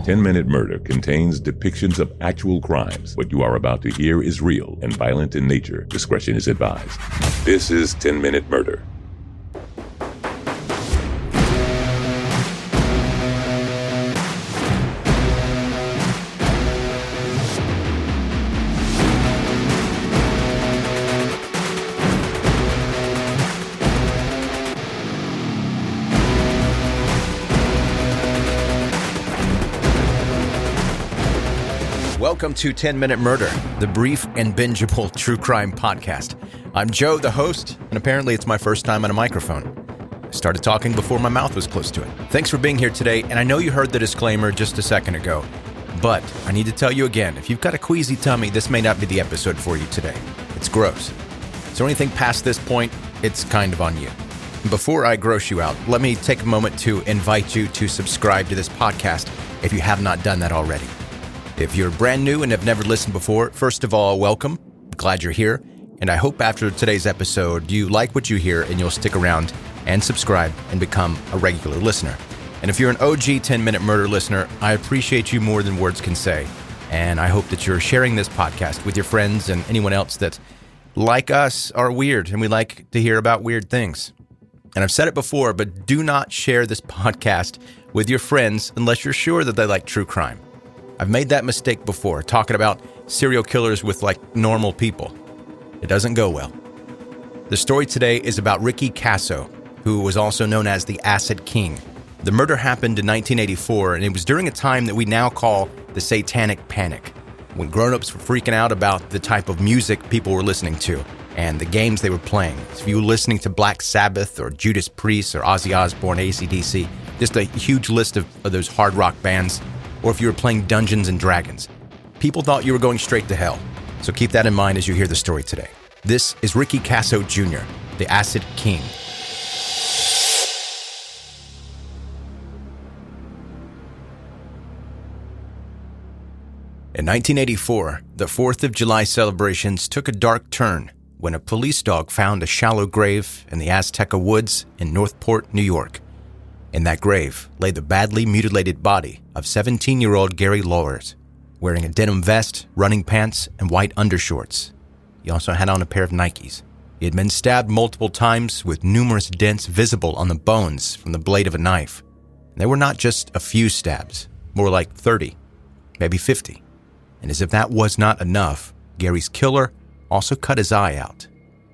10-Minute Murder contains depictions of actual crimes. What you are about to hear is real and violent in nature. Discretion is advised. This is 10-Minute Murder. Welcome to 10-Minute Murder, the brief and bingeable true crime podcast. I'm Joe, the host, and apparently it's my first time on a microphone. I started talking before my mouth was close to it. Thanks for being here today, and I know you heard the disclaimer just a second ago, but I need to tell you again, if you've got a queasy tummy, this may not be the episode for you today. It's gross. So anything past this point, it's kind of on you. Before I gross you out, let me take a moment to invite you to subscribe to this podcast if you have not done that already. If you're brand new and have never listened before, first of all, welcome. Glad you're here. And I hope after today's episode, you like what you hear and you'll stick around and subscribe and become a regular listener. And if you're an OG 10-Minute Murder listener, I appreciate you more than words can say. And I hope that you're sharing this podcast with your friends and anyone else that, like us, are weird and we like to hear about weird things. And I've said it before, but do not share this podcast with your friends unless you're sure that they like true crime. I've made that mistake before, talking about serial killers with normal people. It doesn't go well. The story today is about Ricky Kasso, who was also known as the Acid King. The murder happened in 1984, and it was during a time that we now call the Satanic Panic, when grown-ups were freaking out about the type of music people were listening to and the games they were playing. So if you were listening to Black Sabbath or Judas Priest or Ozzy Osbourne, AC/DC, just a huge list of those hard rock bands, or if you were playing Dungeons and Dragons. People thought you were going straight to hell. So keep that in mind as you hear the story today. This is Ricky Kasso Jr., the Acid King. In 1984, the 4th of July celebrations took a dark turn when a police dog found a shallow grave in the Aztakea Woods in Northport, New York. In that grave lay the badly mutilated body of 17-year-old Gary Lauwers, wearing a denim vest, running pants, and white undershorts. He also had on a pair of Nikes. He had been stabbed multiple times with numerous dents visible on the bones from the blade of a knife. And they were not just a few stabs, more like 30, maybe 50. And as if that was not enough, Gary's killer also cut his eye out.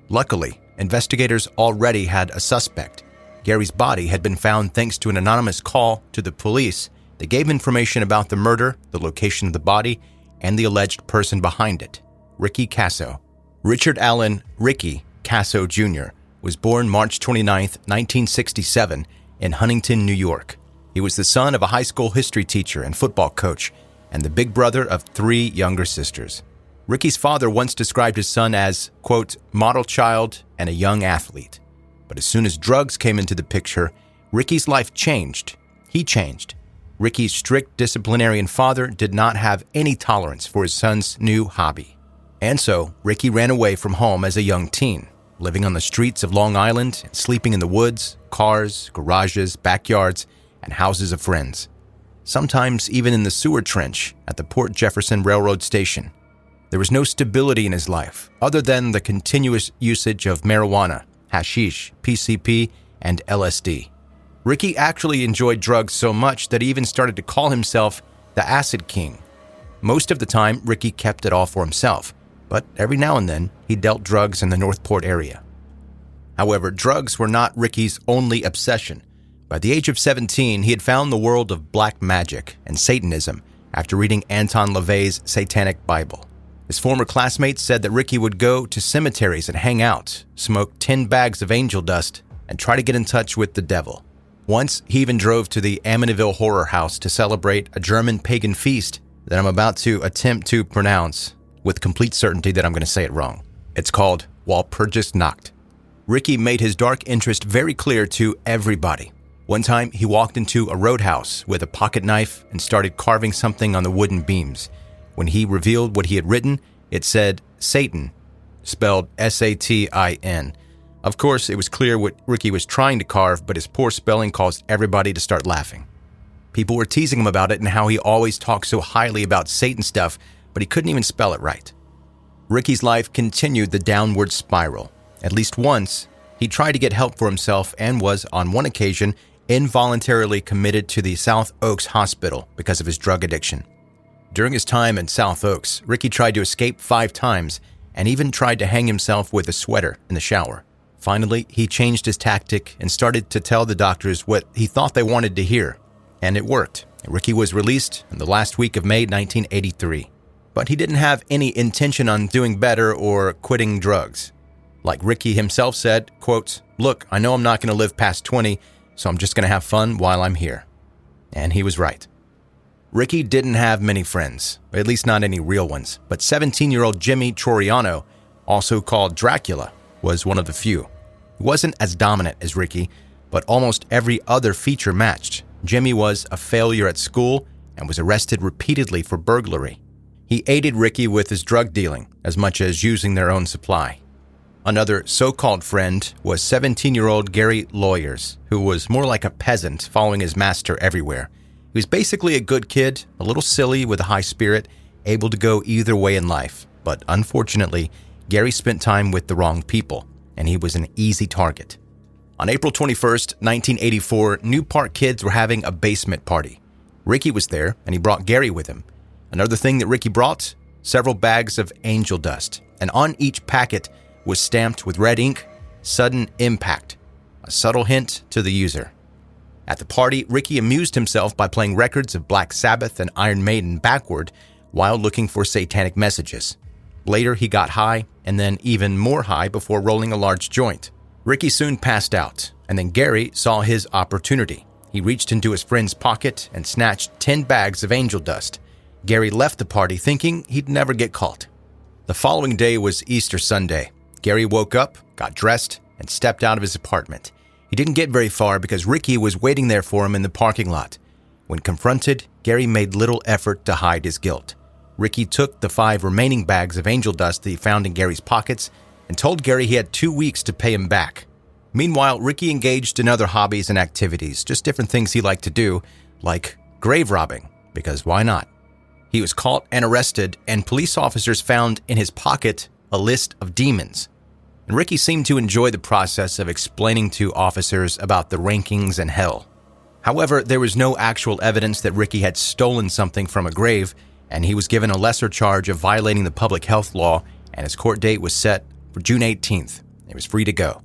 Luckily, investigators already had a suspect. Gary's body had been found thanks to an anonymous call to the police that gave information about the murder, the location of the body, and the alleged person behind it, Ricky Kasso. Richard Allan Ricky Kasso Jr. was born March 29, 1967, in Huntington, New York. He was the son of a high school history teacher and football coach, and the big brother of 3 younger sisters. Ricky's father once described his son as, quote, model child and a young athlete. But as soon as drugs came into the picture, Ricky's life changed. He changed. Ricky's strict disciplinarian father did not have any tolerance for his son's new hobby. And so, Ricky ran away from home as a young teen, living on the streets of Long Island and sleeping in the woods, cars, garages, backyards, and houses of friends. Sometimes even in the sewer trench at the Port Jefferson Railroad Station. There was no stability in his life, other than the continuous usage of marijuana, hashish, PCP, and LSD. Ricky actually enjoyed drugs so much that he even started to call himself the Acid King. Most of the time, Ricky kept it all for himself, but every now and then, he dealt drugs in the Northport area. However, drugs were not Ricky's only obsession. By the age of 17, he had found the world of black magic and Satanism after reading Anton LaVey's Satanic Bible. His former classmates said that Ricky would go to cemeteries and hang out, smoke 10 bags of angel dust, and try to get in touch with the devil. Once, he even drove to the Amityville Horror House to celebrate a German pagan feast that I'm about to attempt to pronounce with complete certainty that I'm going to say it wrong. It's called Walpurgisnacht. Ricky made his dark interest very clear to everybody. One time, he walked into a roadhouse with a pocket knife and started carving something on the wooden beams. When he revealed what he had written, it said Satan, spelled S-A-T-I-N. Of course, it was clear what Ricky was trying to carve, but his poor spelling caused everybody to start laughing. People were teasing him about it and how he always talked so highly about Satan stuff, but he couldn't even spell it right. Ricky's life continued the downward spiral. At least once, he tried to get help for himself and was, on one occasion, involuntarily committed to the South Oaks Hospital because of his drug addiction. During his time in South Oaks, Ricky tried to escape 5 times and even tried to hang himself with a sweater in the shower. Finally, he changed his tactic and started to tell the doctors what he thought they wanted to hear. And it worked. Ricky was released in the last week of May 1983. But he didn't have any intention on doing better or quitting drugs. Like Ricky himself said, quote, "Look, I know I'm not going to live past 20, so I'm just going to have fun while I'm here." And he was right. Ricky didn't have many friends, at least not any real ones, but 17-year-old Jimmy Troiano, also called Dracula, was one of the few. He wasn't as dominant as Ricky, but almost every other feature matched. Jimmy was a failure at school and was arrested repeatedly for burglary. He aided Ricky with his drug dealing as much as using their own supply. Another so-called friend was 17-year-old Gary Lauwers, who was more like a peasant following his master everywhere. He was basically a good kid, a little silly with a high spirit, able to go either way in life. But unfortunately, Gary spent time with the wrong people, and he was an easy target. On April 21st, 1984, New Park kids were having a basement party. Ricky was there, and he brought Gary with him. Another thing that Ricky brought? Several bags of angel dust, and on each packet was stamped with red ink, "Sudden Impact," a subtle hint to the user. At the party, Ricky amused himself by playing records of Black Sabbath and Iron Maiden backward while looking for satanic messages. Later, he got high, and then even more high before rolling a large joint. Ricky soon passed out, and then Gary saw his opportunity. He reached into his friend's pocket and snatched 10 bags of angel dust. Gary left the party thinking he'd never get caught. The following day was Easter Sunday. Gary woke up, got dressed, and stepped out of his apartment. He didn't get very far because Ricky was waiting there for him in the parking lot. When confronted, Gary made little effort to hide his guilt. Ricky took the 5 remaining bags of angel dust that he found in Gary's pockets and told Gary he had 2 weeks to pay him back. Meanwhile, Ricky engaged in other hobbies and activities, just different things he liked to do, like grave robbing, because why not? He was caught and arrested, and police officers found in his pocket a list of demons. And Ricky seemed to enjoy the process of explaining to officers about the rankings and hell. However, there was no actual evidence that Ricky had stolen something from a grave, and he was given a lesser charge of violating the public health law, and his court date was set for June 18th. He was free to go.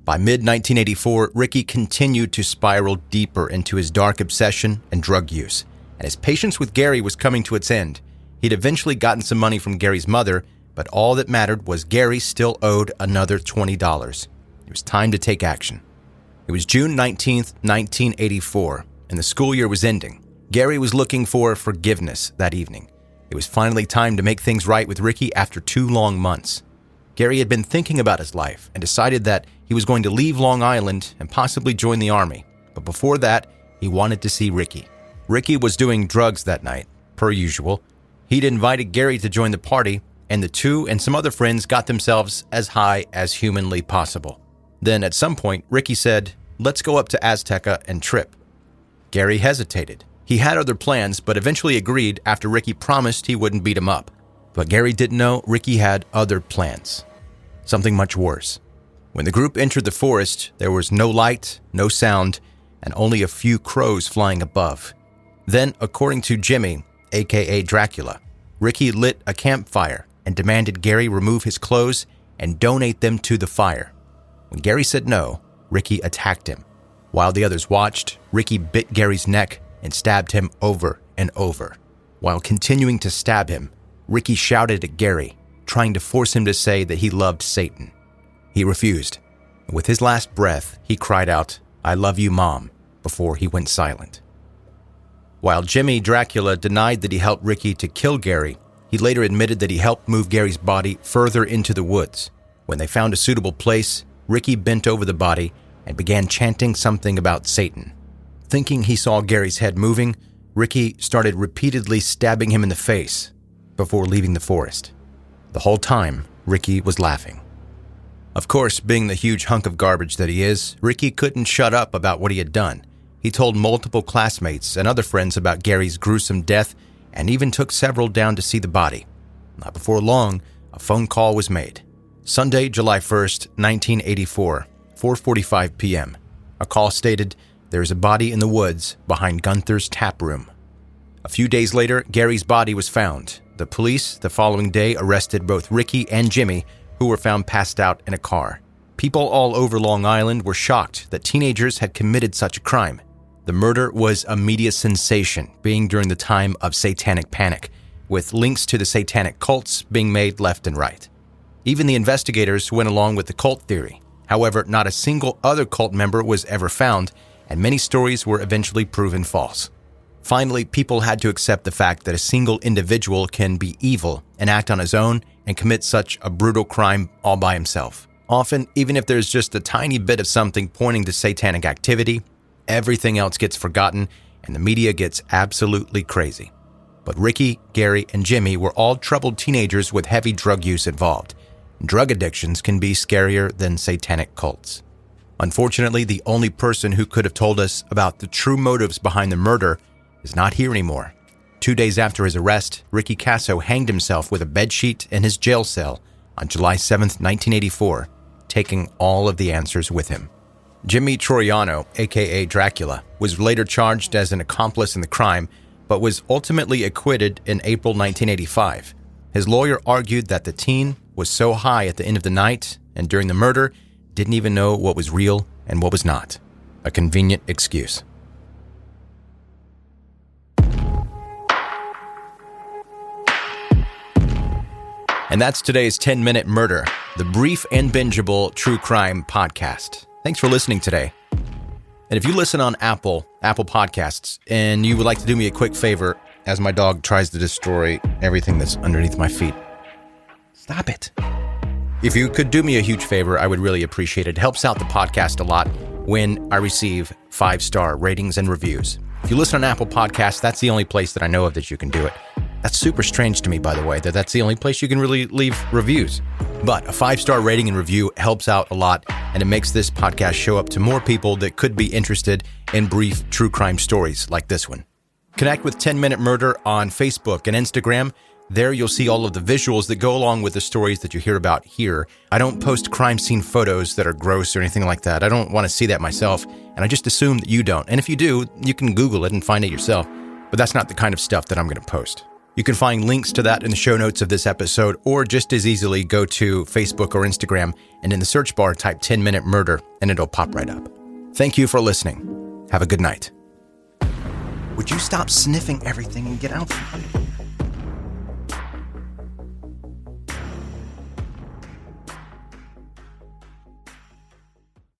By mid-1984, Ricky continued to spiral deeper into his dark obsession and drug use, and his patience with Gary was coming to its end. He'd eventually gotten some money from Gary's mother, but all that mattered was Gary still owed another $20. It was time to take action. It was June 19th, 1984, and the school year was ending. Gary was looking for forgiveness that evening. It was finally time to make things right with Ricky after 2 long months. Gary had been thinking about his life and decided that he was going to leave Long Island and possibly join the army. But before that, he wanted to see Ricky. Ricky was doing drugs that night, per usual. He'd invited Gary to join the party, and the two and some other friends got themselves as high as humanly possible. Then at some point, Ricky said, "Let's go up to Aztakea and trip." Gary hesitated. He had other plans, but eventually agreed after Ricky promised he wouldn't beat him up. But Gary didn't know Ricky had other plans. Something much worse. When the group entered the forest, there was no light, no sound, and only a few crows flying above. Then, according to Jimmy, aka Dracula, Ricky lit a campfire and demanded Gary remove his clothes and donate them to the fire. When Gary said no, Ricky attacked him. While the others watched, Ricky bit Gary's neck and stabbed him over and over. While continuing to stab him, Ricky shouted at Gary, trying to force him to say that he loved Satan. He refused. With his last breath, he cried out, "I love you, Mom," before he went silent. While Jimmy Dracula denied that he helped Ricky to kill Gary, he later admitted that he helped move Gary's body further into the woods. When they found a suitable place, Ricky bent over the body and began chanting something about Satan. Thinking he saw Gary's head moving, Ricky started repeatedly stabbing him in the face before leaving the forest. The whole time, Ricky was laughing. Of course, being the huge hunk of garbage that he is, Ricky couldn't shut up about what he had done. He told multiple classmates and other friends about Gary's gruesome death and even took several down to see the body. Not before long, a phone call was made. Sunday, July 1st, 1984, 4:45 p.m. A call stated, "There is a body in the woods behind Gunther's tap room." A few days later, Gary's body was found. The police the following day arrested both Ricky and Jimmy, who were found passed out in a car. People all over Long Island were shocked that teenagers had committed such a crime. The murder was a media sensation, being during the time of satanic panic, with links to the satanic cults being made left and right. Even the investigators went along with the cult theory. However, not a single other cult member was ever found, and many stories were eventually proven false. Finally, people had to accept the fact that a single individual can be evil and act on his own and commit such a brutal crime all by himself. Often, even if there's just a tiny bit of something pointing to satanic activity, everything else gets forgotten and the media gets absolutely crazy. But Ricky, Gary, and Jimmy were all troubled teenagers with heavy drug use involved. Drug addictions can be scarier than satanic cults. Unfortunately, the only person who could have told us about the true motives behind the murder is not here anymore. 2 days after his arrest, Ricky Kasso hanged himself with a bedsheet in his jail cell on July 7th, 1984, taking all of the answers with him. Jimmy Troiano, aka Dracula, was later charged as an accomplice in the crime, but was ultimately acquitted in April 1985. His lawyer argued that the teen was so high at the end of the night and during the murder, didn't even know what was real and what was not. A convenient excuse. And that's today's 10-Minute Murder, the brief and bingeable true crime podcast. Thanks for listening today. And if you listen on Apple Podcasts, and you would like to do me a quick favor as my dog tries to destroy everything that's underneath my feet, stop it. If you could do me a huge favor, I would really appreciate it. It helps out the podcast a lot when I receive 5-star ratings and reviews. If you listen on Apple Podcasts, that's the only place that I know of that you can do it. That's super strange to me, by the way, that's the only place you can really leave reviews. But a 5-star rating and review helps out a lot, and it makes this podcast show up to more people that could be interested in brief true crime stories like this one. Connect with 10-Minute Murder on Facebook and Instagram. There you'll see all of the visuals that go along with the stories that you hear about here. I don't post crime scene photos that are gross or anything like that. I don't want to see that myself, and I just assume that you don't. And if you do, you can Google it and find it yourself. But that's not the kind of stuff that I'm going to post. You can find links to that in the show notes of this episode, or just as easily go to Facebook or Instagram and in the search bar type 10-Minute Murder and it'll pop right up. Thank you for listening. Have a good night. Would you stop sniffing everything and get out from under?